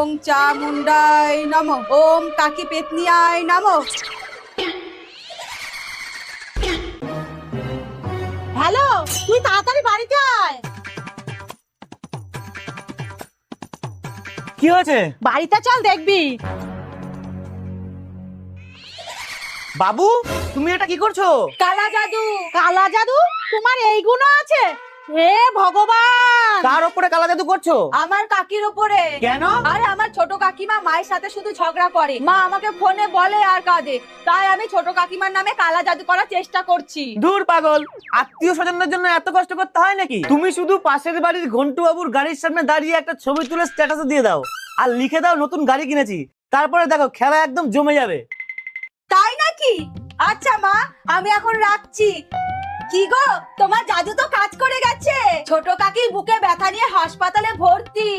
ওং চামুন্ডায় নমঃ, ওম কাকি পেতনিয়ায় নমঃ। হ্যালো, তুই তাড়াতাড়ি বাড়িতে আয়। কি হয়েছে? বাড়িতে চল, দেখবি। বাবু, তুমি এটা কি করছো? কালা জাদু। কালা জাদু? তোমার এই গুণ আছে? হে ভগবান! কার উপরে কালা জাদু করছো? আমার কাকির উপরে। কেন? আরে আমার ছোট কাকিমা মায়ের সাথে শুধু ঝগড়া করে, মা আমাকে ফোনে বলে আর কাঁদে, তাই আমি ছোট কাকিমার নামে কালা জাদু করার চেষ্টা করছি। দূর পাগল, আত্মীয় স্বজনদের জন্য এত কষ্ট করতে হয় নাকি? তুমি শুধু পাশের বাড়ির ঘন্টু বাবুর গাড়ির সামনে দাঁড়িয়ে একটা ছবি তুলে স্ট্যাটাসে দিয়ে দাও আর লিখে দাও নতুন গাড়ি কিনেছি। তারপরে দেখো খেলা একদম জমে যাবে। তাই নাকি? আচ্ছা মা, আমি এখন রাখছি। কি গো, তোমার জাদু তো কাজ করে গেছে। ছোট কাকির বুকে ব্যথা নিয়ে হাসপাতালে ভর্তি।